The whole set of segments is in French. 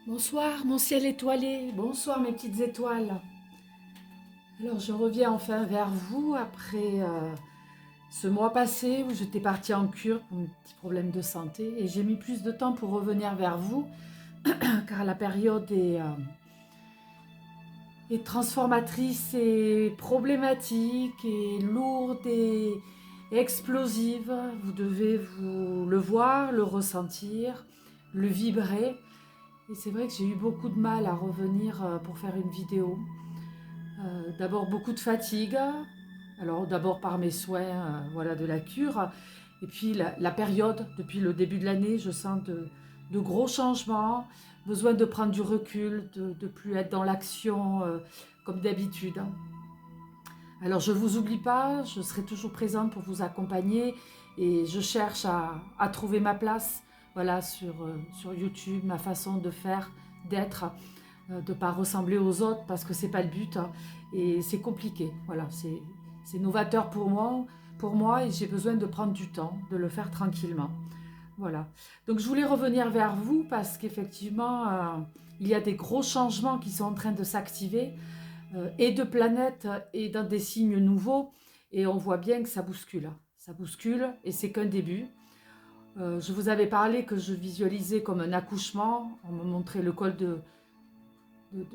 Bonsoir mon ciel étoilé, bonsoir mes petites étoiles. Alors je reviens enfin vers vous après ce mois passé où j'étais partie en cure pour un petit problème de santé et j'ai mis plus de temps pour revenir vers vous car la période est transformatrice et problématique et lourde et explosive. Vous devez vous le voir, le ressentir, le vibrer. Et c'est vrai que j'ai eu beaucoup de mal à revenir pour faire une vidéo. D'abord beaucoup de fatigue, alors d'abord par mes soins voilà, de la cure, et puis la période, depuis le début de l'année, je sens de gros changements, besoin de prendre du recul, de plus être dans l'action comme d'habitude. Alors je ne vous oublie pas, je serai toujours présente pour vous accompagner et je cherche à trouver ma place voilà, sur YouTube, ma façon de faire, d'être, de ne pas ressembler aux autres parce que ce n'est pas le but hein, et c'est compliqué. Voilà, c'est novateur pour moi et j'ai besoin de prendre du temps, de le faire tranquillement. Voilà. Donc je voulais revenir vers vous parce qu'effectivement, il y a des gros changements qui sont en train de s'activer et de planètes et dans des signes nouveaux. Et on voit bien que ça bouscule. Ça bouscule et c'est qu'un début. Je vous avais parlé que je visualisais comme un accouchement. On me montrait le col de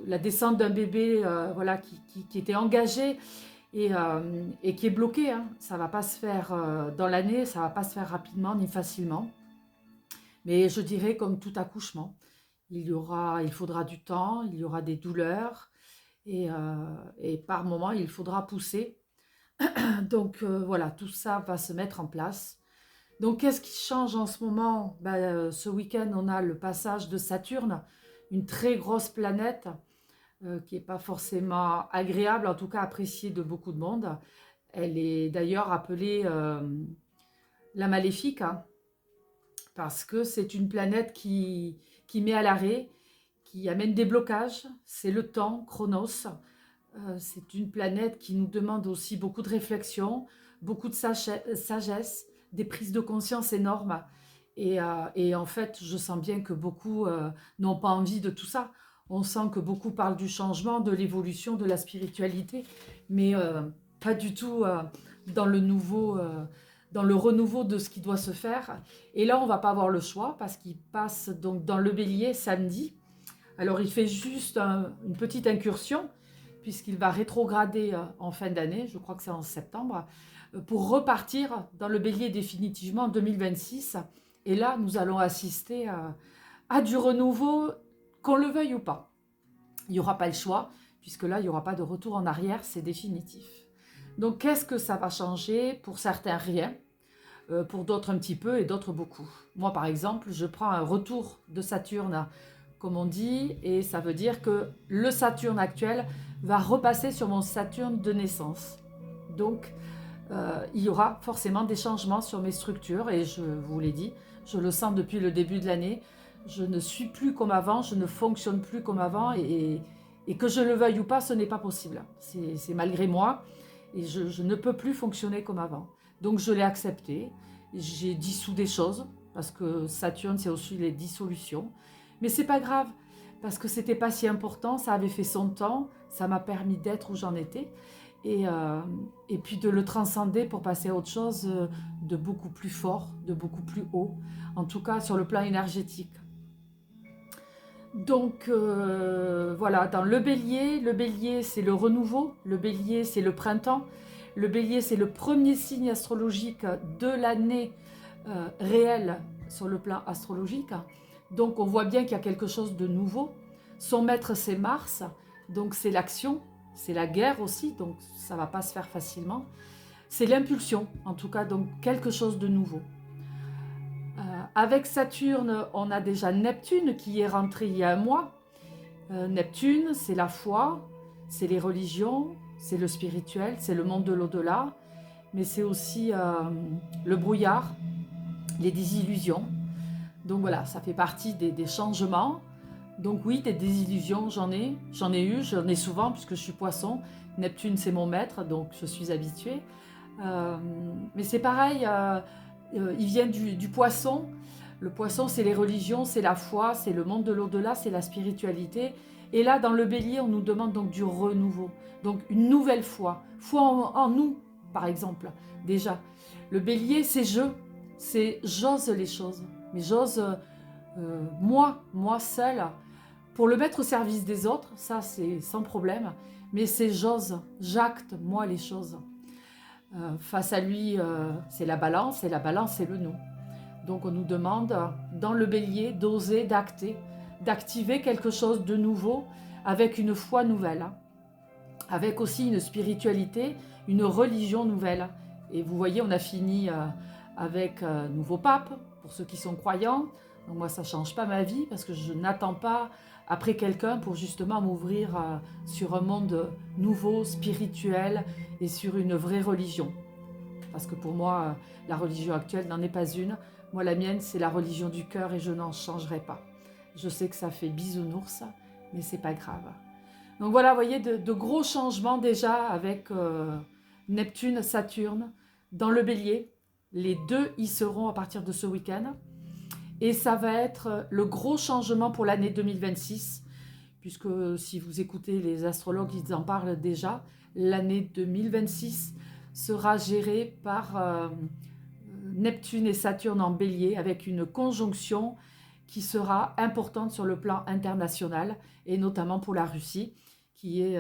la descente d'un bébé voilà, qui était engagé et qui est bloqué. Hein. Ça ne va pas se faire dans l'année, ça ne va pas se faire rapidement ni facilement. Mais je dirais comme tout accouchement. Il faudra du temps, il y aura des douleurs et par moment, il faudra pousser. Donc voilà, tout ça va se mettre en place. Donc qu'est-ce qui change en ce moment ce week-end, on a le passage de Saturne, une très grosse planète qui n'est pas forcément agréable, en tout cas appréciée de beaucoup de monde. Elle est d'ailleurs appelée la maléfique, hein, parce que c'est une planète qui met à l'arrêt, qui amène des blocages, c'est le temps, Chronos. C'est une planète qui nous demande aussi beaucoup de réflexion, beaucoup de sagesse, des prises de conscience énormes. Et en fait, je sens bien que beaucoup n'ont pas envie de tout ça. On sent que beaucoup parlent du changement, de l'évolution, de la spiritualité, mais pas du tout dans le nouveau, dans le renouveau de ce qui doit se faire. Et là, on va pas avoir le choix parce qu'il passe donc dans le Bélier samedi. Alors, il fait juste une petite incursion puisqu'il va rétrograder en fin d'année, je crois que c'est en septembre, pour repartir dans le Bélier définitivement en 2026. Et là, nous allons assister à du renouveau, qu'on le veuille ou pas. Il n'y aura pas le choix, puisque là, il n'y aura pas de retour en arrière, c'est définitif. Donc, qu'est-ce que ça va changer? Pour certains, rien. Pour d'autres, un petit peu, et d'autres, beaucoup. Moi, par exemple, je prends un retour de Saturne, comme on dit, et ça veut dire que le Saturne actuel va repasser sur mon Saturne de naissance. Donc, il y aura forcément des changements sur mes structures, et je vous l'ai dit, je le sens depuis le début de l'année. Je ne suis plus comme avant, je ne fonctionne plus comme avant, et que je le veuille ou pas, ce n'est pas possible. C'est malgré moi, et je ne peux plus fonctionner comme avant. Donc je l'ai accepté, j'ai dissous des choses, parce que Saturne, c'est aussi les dissolutions. Mais c'est pas grave, parce que c'était pas si important, ça avait fait son temps, ça m'a permis d'être où j'en étais, et puis de le transcender pour passer à autre chose de beaucoup plus fort, de beaucoup plus haut, en tout cas sur le plan énergétique. Donc voilà, dans le bélier c'est le renouveau, le bélier c'est le printemps, le bélier c'est le premier signe astrologique de l'année réelle sur le plan astrologique. Donc on voit bien qu'il y a quelque chose de nouveau. Son maître c'est Mars, donc c'est l'action, c'est la guerre aussi, donc ça ne va pas se faire facilement. C'est l'impulsion, en tout cas, donc quelque chose de nouveau. Avec Saturne, on a déjà Neptune qui est rentré il y a un mois. Neptune, c'est la foi, c'est les religions, c'est le spirituel, c'est le monde de l'au-delà, mais c'est aussi le brouillard, les désillusions. Donc voilà, ça fait partie des changements. Donc oui, des désillusions, j'en ai eu, j'en ai souvent puisque je suis poisson. Neptune, c'est mon maître, donc je suis habituée. Mais c'est pareil, il vient du poisson. Le poisson, c'est les religions, c'est la foi, c'est le monde de l'au-delà, c'est la spiritualité. Et là, dans le bélier, on nous demande donc du renouveau. Donc une nouvelle foi. Foi en nous, par exemple, déjà. Le bélier, c'est j'ose les choses. Mais j'ose moi seule, pour le mettre au service des autres, ça c'est sans problème. Mais c'est j'acte moi les choses. Face à lui, c'est la balance, et la balance, c'est le nous. Donc on nous demande, dans le bélier, d'oser, d'activer quelque chose de nouveau avec une foi nouvelle, avec aussi une spiritualité, une religion nouvelle. Et vous voyez, on a fini avec un nouveau pape, pour ceux qui sont croyants. Donc moi, ça ne change pas ma vie, parce que je n'attends pas après quelqu'un pour justement m'ouvrir sur un monde nouveau, spirituel, et sur une vraie religion. Parce que pour moi, la religion actuelle n'en est pas une. Moi, la mienne, c'est la religion du cœur et je n'en changerai pas. Je sais que ça fait bisounours, mais c'est pas grave. Donc voilà, vous voyez, de gros changements déjà avec Neptune, Saturne, dans le bélier. Les deux y seront à partir de ce week-end. Et ça va être le gros changement pour l'année 2026, puisque si vous écoutez les astrologues, ils en parlent déjà. L'année 2026 sera gérée par Neptune et Saturne en bélier, avec une conjonction qui sera importante sur le plan international, et notamment pour la Russie, qui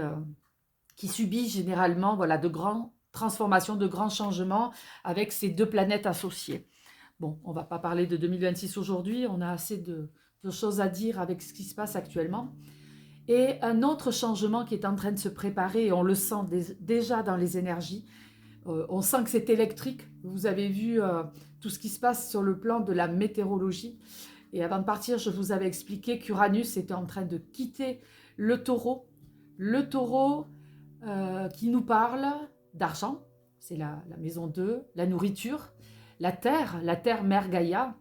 subit généralement de grandes transformations, de grands changements avec ces deux planètes associées. Bon, on ne va pas parler de 2026 aujourd'hui, on a assez de choses à dire avec ce qui se passe actuellement. Et un autre changement qui est en train de se préparer, et on le sent déjà dans les énergies, on sent que c'est électrique. Vous avez vu tout ce qui se passe sur le plan de la météorologie. Et avant de partir, je vous avais expliqué qu'Uranus était en train de quitter le taureau. Le taureau qui nous parle d'argent, c'est la maison 2, la nourriture, la terre mère Gaïa.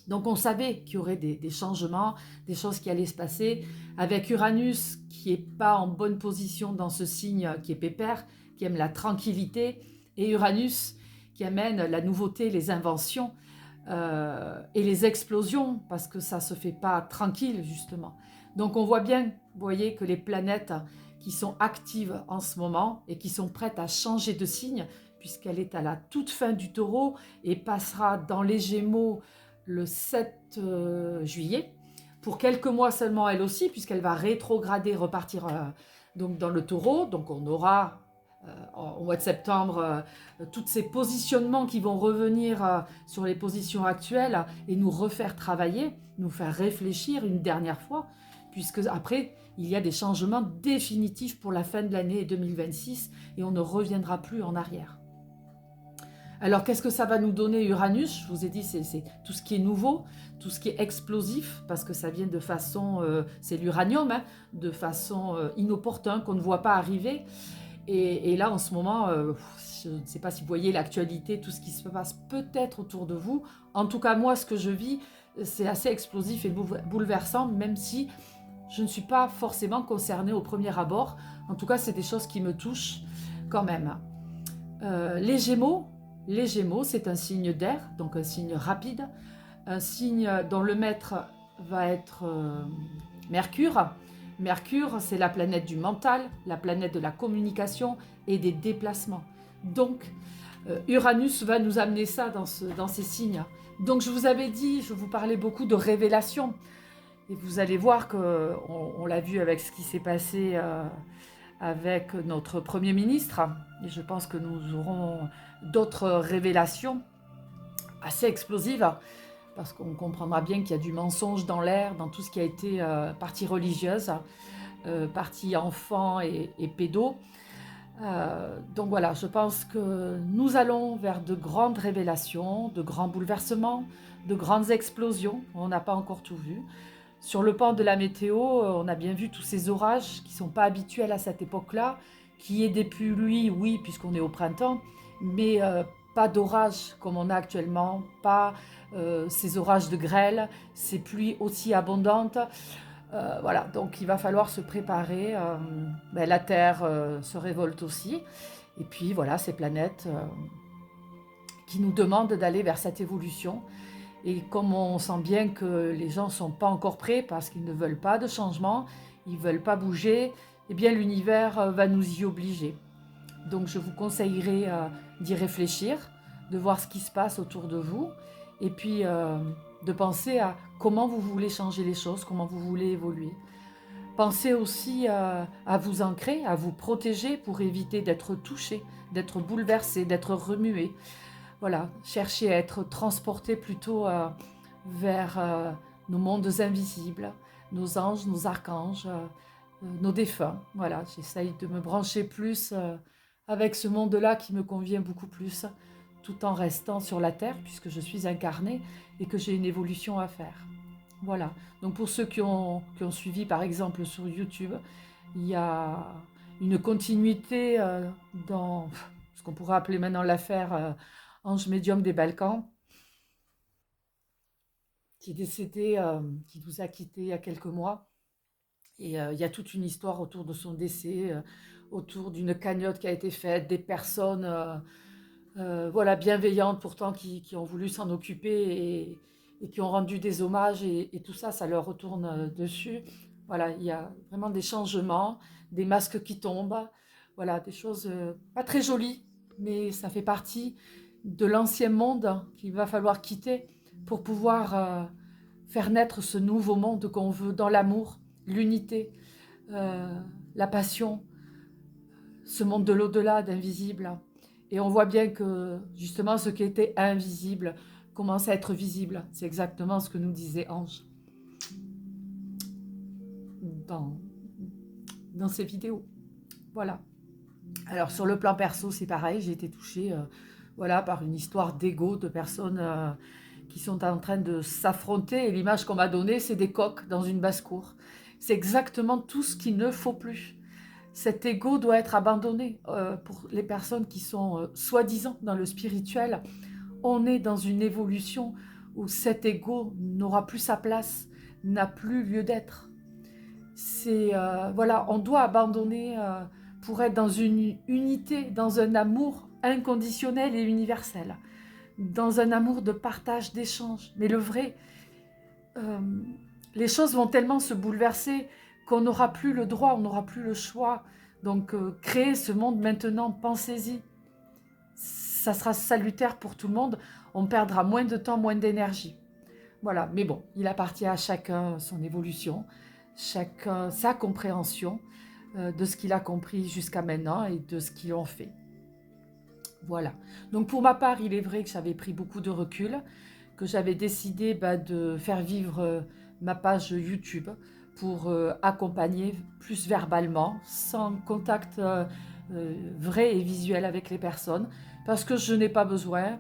Donc on savait qu'il y aurait des changements, des choses qui allaient se passer, avec Uranus qui n'est pas en bonne position dans ce signe qui est pépère, qui aime la tranquillité, et Uranus qui amène la nouveauté, les inventions et les explosions, parce que ça ne se fait pas tranquille justement. Donc on voit bien, vous voyez, que les planètes qui sont actives en ce moment et qui sont prêtes à changer de signe, puisqu'elle est à la toute fin du taureau et passera dans les Gémeaux le 7 juillet, pour quelques mois seulement elle aussi, puisqu'elle va rétrograder, repartir donc dans le taureau. Donc on aura au mois de septembre tous ces positionnements qui vont revenir sur les positions actuelles et nous refaire travailler, nous faire réfléchir une dernière fois, puisque après il y a des changements définitifs pour la fin de l'année 2026 et on ne reviendra plus en arrière. Alors, qu'est-ce que ça va nous donner Uranus? Je vous ai dit, c'est tout ce qui est nouveau, tout ce qui est explosif, parce que ça vient de façon, c'est l'uranium, hein, de façon inopportune, qu'on ne voit pas arriver. Et là, en ce moment, je ne sais pas si vous voyez l'actualité, tout ce qui se passe peut-être autour de vous. En tout cas, moi, ce que je vis, c'est assez explosif et bouleversant, même si je ne suis pas forcément concernée au premier abord. En tout cas, c'est des choses qui me touchent quand même. Les Gémeaux, c'est un signe d'air, donc un signe rapide, un signe dont le maître va être Mercure. Mercure, c'est la planète du mental, la planète de la communication et des déplacements. Donc, Uranus va nous amener ça dans ces signes. Donc, je vous avais dit, je vous parlais beaucoup de révélation. Et vous allez voir qu'on l'a vu avec ce qui s'est passé avec notre Premier ministre. Et je pense que nous aurons d'autres révélations assez explosives, parce qu'on comprendra bien qu'il y a du mensonge dans l'air, dans tout ce qui a été partie religieuse, partie enfant et pédo. Donc voilà, je pense que nous allons vers de grandes révélations, de grands bouleversements, de grandes explosions. On n'a pas encore tout vu. Sur le plan de la météo, on a bien vu tous ces orages qui ne sont pas habituels à cette époque-là, qui est des pluies, oui, puisqu'on est au printemps, mais pas d'orage comme on a actuellement, pas ces orages de grêle, ces pluies aussi abondantes. Voilà, donc il va falloir se préparer. La Terre se révolte aussi. Et puis voilà, ces planètes qui nous demandent d'aller vers cette évolution. Et comme on sent bien que les gens ne sont pas encore prêts parce qu'ils ne veulent pas de changement, ils ne veulent pas bouger, eh bien l'univers va nous y obliger. Donc je vous conseillerais d'y réfléchir, de voir ce qui se passe autour de vous, et puis de penser à comment vous voulez changer les choses, comment vous voulez évoluer. Pensez aussi à vous ancrer, à vous protéger pour éviter d'être touché, d'être bouleversé, d'être remué. Voilà, cherchez à être transporté plutôt vers nos mondes invisibles, nos anges, nos archanges, nos défunts. Voilà, j'essaye de me brancher plus avec ce monde-là qui me convient beaucoup plus, tout en restant sur la Terre, puisque je suis incarnée et que j'ai une évolution à faire. Voilà, donc pour ceux qui ont suivi par exemple sur YouTube, il y a une continuité dans ce qu'on pourrait appeler maintenant l'affaire Ange Médium des Balkans, qui est décédé, qui nous a quittés il y a quelques mois. Et il y a toute une histoire autour de son décès, autour d'une cagnotte qui a été faite, des personnes voilà, bienveillantes pourtant qui ont voulu s'en occuper et qui ont rendu des hommages et tout ça, ça leur retourne dessus. Voilà, il y a vraiment des changements, des masques qui tombent, voilà, des choses pas très jolies, mais ça fait partie de l'ancien monde qu'il va falloir quitter pour pouvoir faire naître ce nouveau monde qu'on veut dans l'amour, l'unité, la passion, ce monde de l'au-delà, d'invisible. Et on voit bien que justement ce qui était invisible commence à être visible. C'est exactement ce que nous disait Ange dans, dans ses vidéos. Voilà. Alors sur le plan perso, c'est pareil, j'ai été touchée voilà, par une histoire d'ego de personnes qui sont en train de s'affronter. Et l'image qu'on m'a donnée, c'est des coqs dans une basse-cour. C'est exactement tout ce qu'il ne faut plus. Cet ego doit être abandonné pour les personnes qui sont soi-disant dans le spirituel. On est dans une évolution où cet ego n'aura plus sa place, n'a plus lieu d'être. C'est voilà, on doit abandonner pour être dans une unité, dans un amour inconditionnel et universel, dans un amour de partage, d'échange. Mais le vrai, euh, les choses vont tellement se bouleverser qu'on n'aura plus le droit, on n'aura plus le choix. Donc créer ce monde maintenant, pensez-y. Ça sera salutaire pour tout le monde. On perdra moins de temps, moins d'énergie. Voilà, mais bon, il appartient à chacun son évolution, chacun sa compréhension de ce qu'il a compris jusqu'à maintenant et de ce qu'ils ont fait. Voilà. Donc pour ma part, il est vrai que j'avais pris beaucoup de recul, que j'avais décidé de faire vivre ma page YouTube pour accompagner plus verbalement, sans contact vrai et visuel avec les personnes, parce que je n'ai pas besoin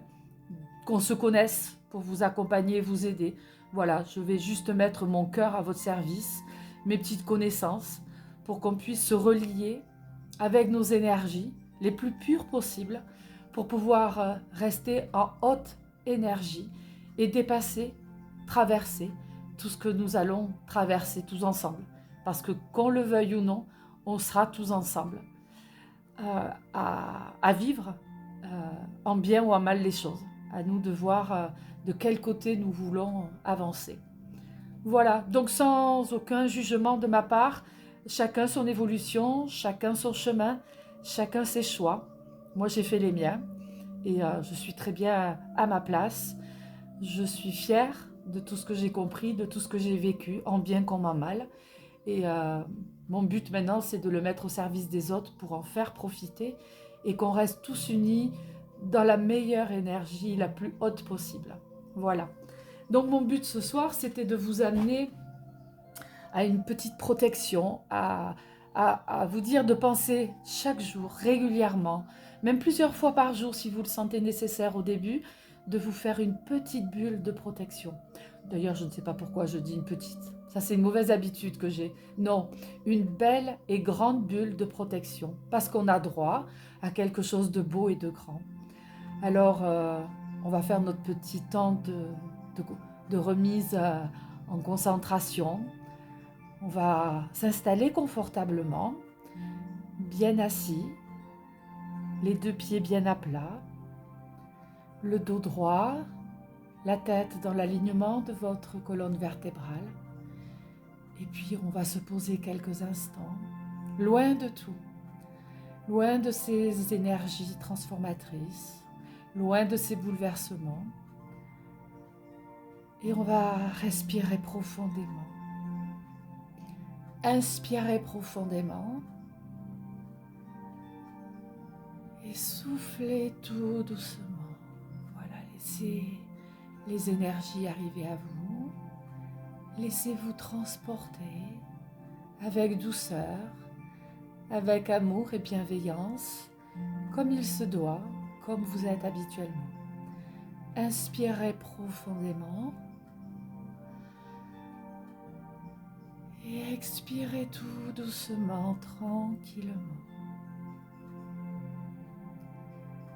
qu'on se connaisse pour vous accompagner, vous aider. Voilà, je vais juste mettre mon cœur à votre service, mes petites connaissances, pour qu'on puisse se relier avec nos énergies les plus pures possibles, pour pouvoir rester en haute énergie et dépasser, traverser tout ce que nous allons traverser tous ensemble. Parce que qu'on le veuille ou non, on sera tous ensemble à vivre en bien ou en mal les choses. À nous de voir de quel côté nous voulons avancer. Voilà, donc sans aucun jugement de ma part, chacun son évolution, chacun son chemin, chacun ses choix. Moi, j'ai fait les miens et je suis très bien à ma place. Je suis fière de tout ce que j'ai compris, de tout ce que j'ai vécu, en bien comme en mal. Et mon but maintenant, c'est de le mettre au service des autres pour en faire profiter et qu'on reste tous unis dans la meilleure énergie, la plus haute possible. Voilà. Donc mon but ce soir, c'était de vous amener à une petite protection, à vous dire de penser chaque jour, régulièrement, même plusieurs fois par jour si vous le sentez nécessaire au début, de vous faire une petite bulle de protection. D'ailleurs, je ne sais pas pourquoi je dis une petite. Ça, c'est une mauvaise habitude que j'ai. Non, une belle et grande bulle de protection, parce qu'on a droit à quelque chose de beau et de grand. Alors, on va faire notre petit temps de remise en concentration. On va s'installer confortablement, bien assis, les deux pieds bien à plat, le dos droit, la tête dans l'alignement de votre colonne vertébrale. Et puis on va se poser quelques instants, loin de tout, loin de ces énergies transformatrices, loin de ces bouleversements. Et on va respirer profondément. Inspirez profondément. Et soufflez tout doucement. Voilà, laissez les énergies arriver à vous. Laissez-vous transporter avec douceur, avec amour et bienveillance, comme il se doit, comme vous êtes habituellement. Inspirez profondément et expirez tout doucement, tranquillement.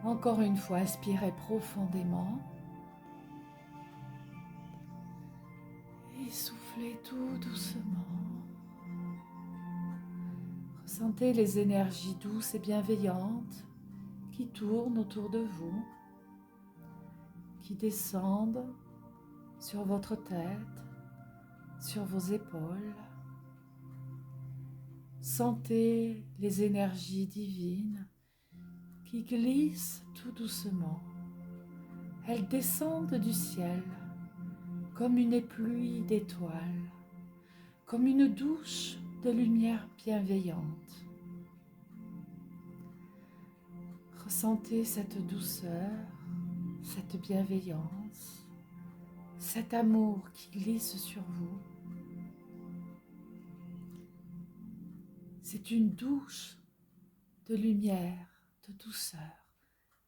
Encore une fois, inspirez profondément et soufflez tout doucement. Ressentez les énergies douces et bienveillantes qui tournent autour de vous, qui descendent sur votre tête, sur vos épaules. Sentez les énergies divines qui glissent tout doucement. Elles descendent du ciel comme une pluie d'étoiles, comme une douche de lumière bienveillante. Ressentez cette douceur, cette bienveillance, cet amour qui glisse sur vous. C'est une douche de lumière, de douceur,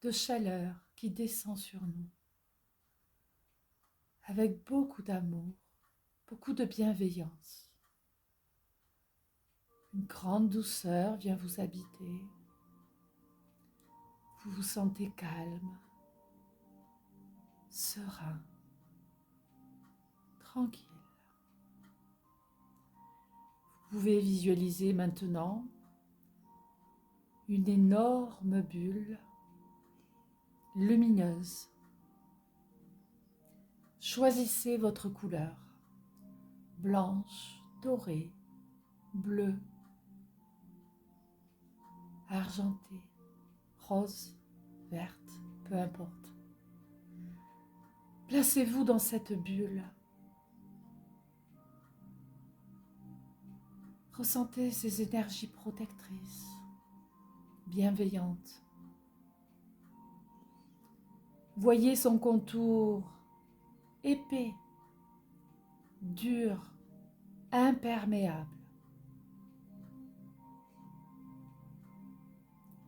de chaleur qui descend sur nous, avec beaucoup d'amour, beaucoup de bienveillance. Une grande douceur vient vous habiter. Vous vous sentez calme, serein, tranquille. Vous pouvez visualiser maintenant une énorme bulle lumineuse. Choisissez votre couleur, blanche, dorée, bleue, argentée, rose, verte, peu importe. Placez-vous dans cette bulle. Ressentez ces énergies protectrices, bienveillantes. Voyez son contour épais, dur, imperméable.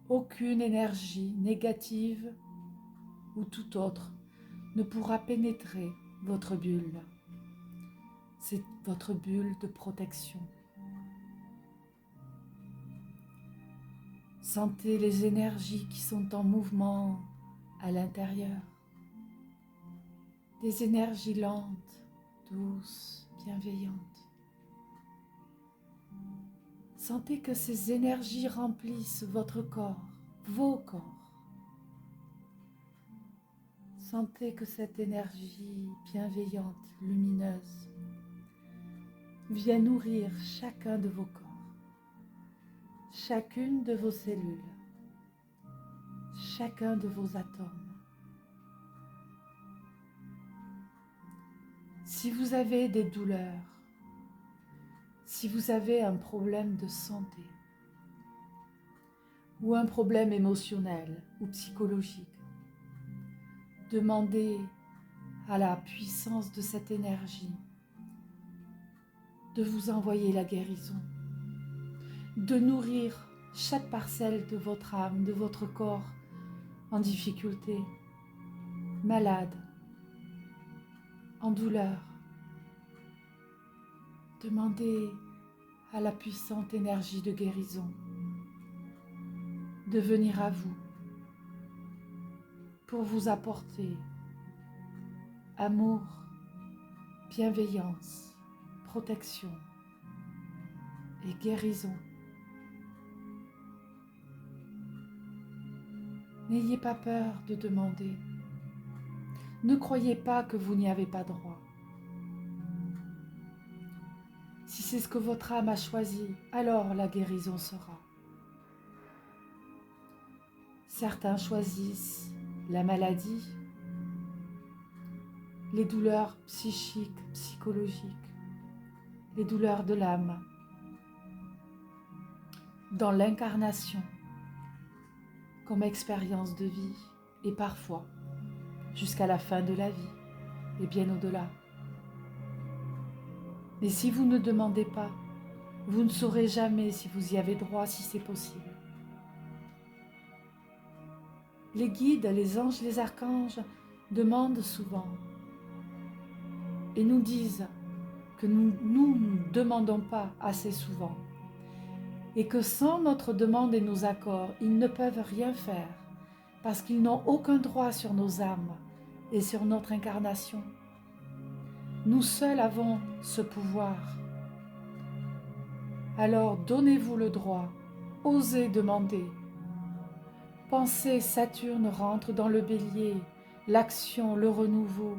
Aucune énergie négative ou toute autre ne pourra pénétrer votre bulle. C'est votre bulle de protection. Sentez les énergies qui sont en mouvement à l'intérieur. Des énergies lentes, douces, bienveillantes. Sentez que ces énergies remplissent votre corps, vos corps. Sentez que cette énergie bienveillante, lumineuse, vient nourrir chacun de vos corps, chacune de vos cellules, chacun de vos atomes. Si vous avez des douleurs, si vous avez un problème de santé ou un problème émotionnel ou psychologique, demandez à la puissance de cette énergie de vous envoyer la guérison, de nourrir chaque parcelle de votre âme, de votre corps en difficulté, malade, en douleur. Demandez à la puissante énergie de guérison de venir à vous pour vous apporter amour, bienveillance, protection et guérison. N'ayez pas peur de demander. Ne croyez pas que vous n'y avez pas droit. Si c'est ce que votre âme a choisi, alors la guérison sera. Certains choisissent la maladie, les douleurs psychiques, psychologiques, les douleurs de l'âme, dans l'incarnation, comme expérience de vie, et parfois jusqu'à la fin de la vie, et bien au-delà. Mais si vous ne demandez pas, vous ne saurez jamais si vous y avez droit, si c'est possible. Les guides, les anges, les archanges demandent souvent et nous disent que nous ne demandons pas assez souvent et que sans notre demande et nos accords, ils ne peuvent rien faire parce qu'ils n'ont aucun droit sur nos âmes et sur notre incarnation. Nous seuls avons ce pouvoir. Alors donnez-vous le droit, osez demander. Pensez, Saturne rentre dans le bélier, l'action, le renouveau.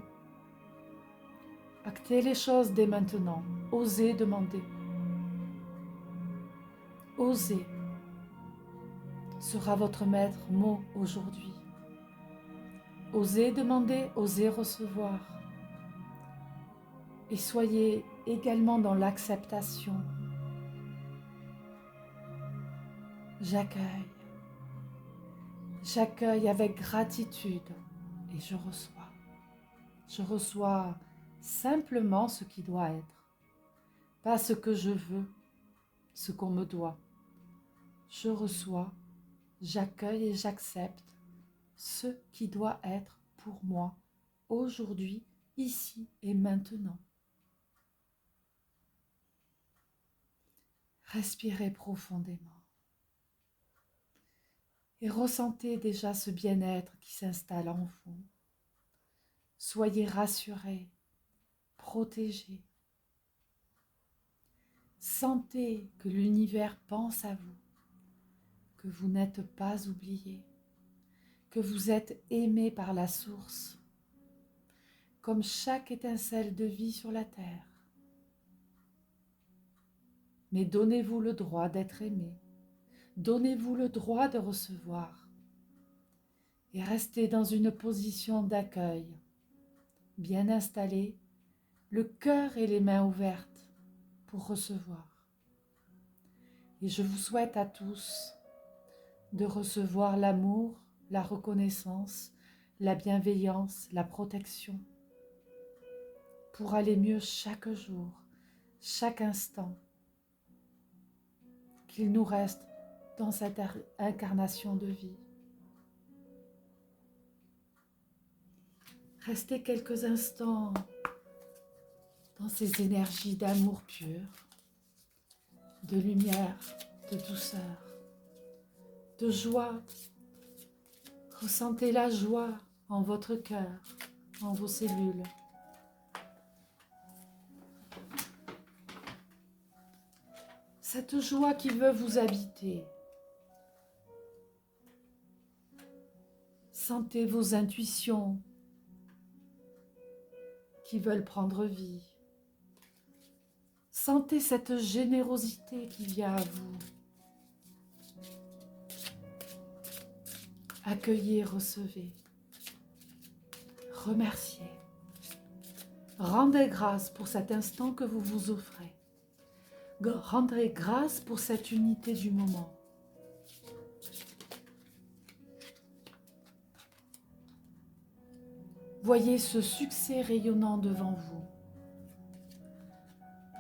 Actez les choses dès maintenant, osez demander. Osez sera votre maître mot aujourd'hui. Osez demander, osez recevoir. Et soyez également dans l'acceptation. J'accueille. J'accueille avec gratitude et je reçois. Je reçois simplement ce qui doit être, pas ce que je veux, ce qu'on me doit. Je reçois, j'accueille et j'accepte ce qui doit être pour moi aujourd'hui, ici et maintenant. Respirez profondément et ressentez déjà ce bien-être qui s'installe en vous. Soyez rassurés, protégés. Sentez que l'univers pense à vous, que vous n'êtes pas oubliés, que vous êtes aimés par la source, comme chaque étincelle de vie sur la terre. Mais donnez-vous le droit d'être aimé, donnez-vous le droit de recevoir et restez dans une position d'accueil, bien installé, le cœur et les mains ouvertes pour recevoir. Et je vous souhaite à tous de recevoir l'amour, la reconnaissance, la bienveillance, la protection, pour aller mieux chaque jour, chaque instant, qu'il nous reste dans cette incarnation de vie. Restez quelques instants dans ces énergies d'amour pur, de lumière, de douceur, de joie. Ressentez la joie en votre cœur, en vos cellules. Cette joie qui veut vous habiter. Sentez vos intuitions qui veulent prendre vie. Sentez cette générosité qui vient à vous. Accueillez, recevez. Remerciez. Rendez grâce pour cet instant que vous vous offrez. Rendez grâce pour cette unité du moment. Voyez ce succès rayonnant devant vous.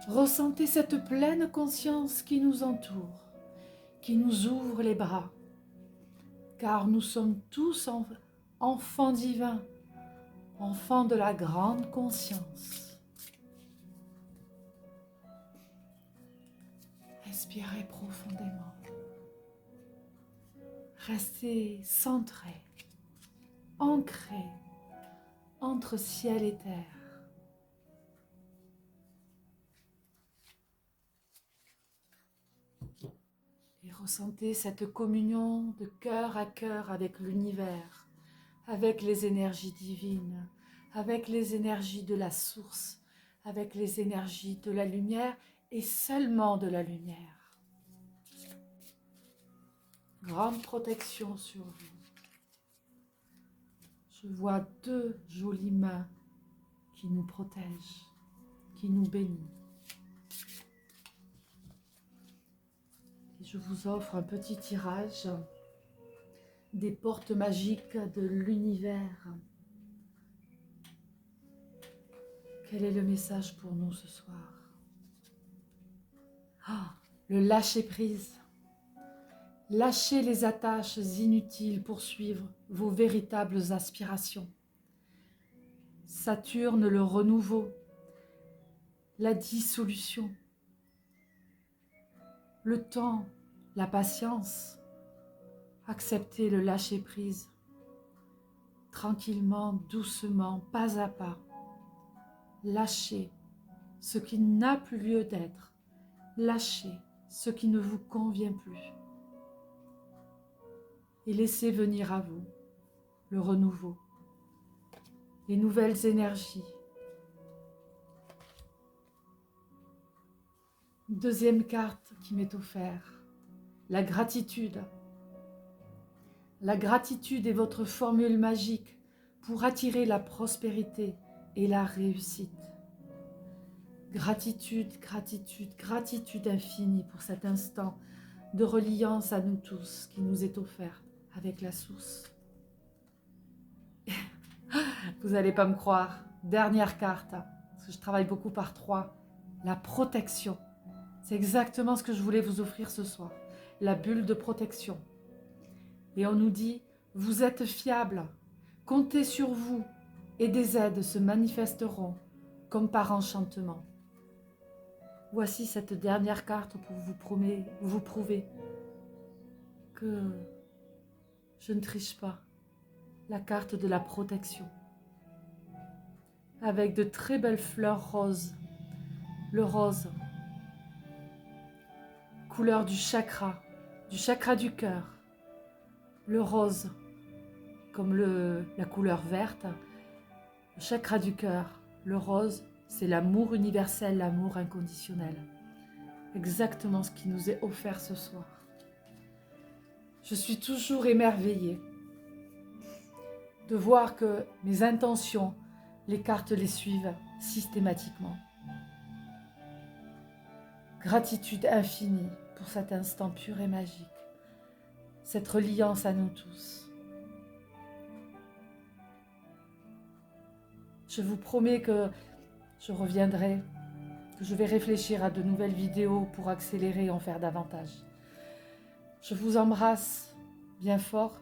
Ressentez cette pleine conscience qui nous entoure, qui nous ouvre les bras, car nous sommes tous enfants divins, enfants de la grande conscience. Respirez profondément. Restez centrés, ancrés entre ciel et terre. Et ressentez cette communion de cœur à cœur avec l'univers, avec les énergies divines, avec les énergies de la source, avec les énergies de la lumière et seulement de la lumière. Grande protection sur vous. Je vois 2 jolies mains qui nous protègent, qui nous bénissent. Et je vous offre un petit tirage des portes magiques de l'univers. Quel est le message pour nous ce soir? Le lâcher-prise. Lâchez les attaches inutiles pour suivre vos véritables aspirations. Saturne, le renouveau, la dissolution, le temps, la patience. Acceptez le lâcher-prise, tranquillement, doucement, pas à pas. Lâchez ce qui n'a plus lieu d'être. Lâchez ce qui ne vous convient plus. Et laissez venir à vous le renouveau, les nouvelles énergies. Deuxième carte qui m'est offerte, la gratitude. La gratitude est votre formule magique pour attirer la prospérité et la réussite. Gratitude, gratitude, gratitude infinie pour cet instant de reliance à nous tous qui nous est offert avec la source. Vous n'allez pas me croire, dernière carte, parce que je travaille beaucoup par 3, la protection. C'est exactement ce que je voulais vous offrir ce soir, la bulle de protection. Et on nous dit, vous êtes fiable, comptez sur vous et des aides se manifesteront comme par enchantement. Voici cette dernière carte pour vous prouver que je ne triche pas. La carte de la protection. Avec de très belles fleurs roses. Le rose, couleur du chakra du cœur. Le rose, comme la couleur verte. Le chakra du cœur, le rose, c'est l'amour universel, l'amour inconditionnel. Exactement ce qui nous est offert ce soir. Je suis toujours émerveillée de voir que mes intentions, les cartes les suivent systématiquement. Gratitude infinie pour cet instant pur et magique, cette reliance à nous tous. Je vous promets que je reviendrai, que je vais réfléchir à de nouvelles vidéos pour accélérer et en faire davantage. Je vous embrasse bien fort,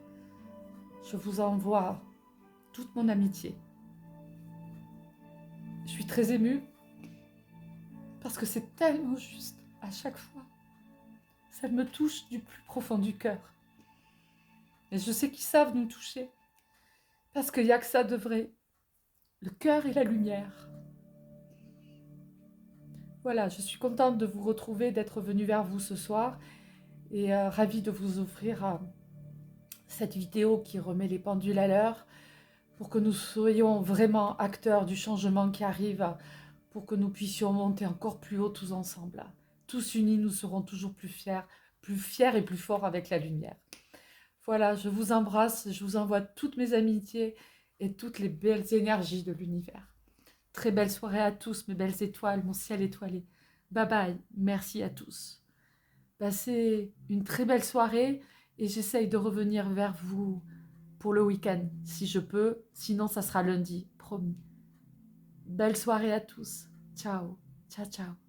je vous envoie toute mon amitié. Je suis très émue parce que c'est tellement juste à chaque fois. Ça me touche du plus profond du cœur. Et je sais qu'ils savent nous toucher parce qu'il n'y a que ça de vrai. Le cœur et la lumière. Voilà, je suis contente de vous retrouver, d'être venue vers vous ce soir et ravie de vous offrir cette vidéo qui remet les pendules à l'heure pour que nous soyons vraiment acteurs du changement qui arrive, pour que nous puissions monter encore plus haut tous ensemble. Tous unis, nous serons toujours plus fiers et plus forts avec la lumière. Voilà, je vous embrasse, je vous envoie toutes mes amitiés et toutes les belles énergies de l'univers. Très belle soirée à tous, mes belles étoiles, mon ciel étoilé. Bye bye, merci à tous. Passez une très belle soirée et j'essaye de revenir vers vous pour le week-end, si je peux. Sinon, ça sera lundi, promis. Belle soirée à tous. Ciao, ciao, ciao.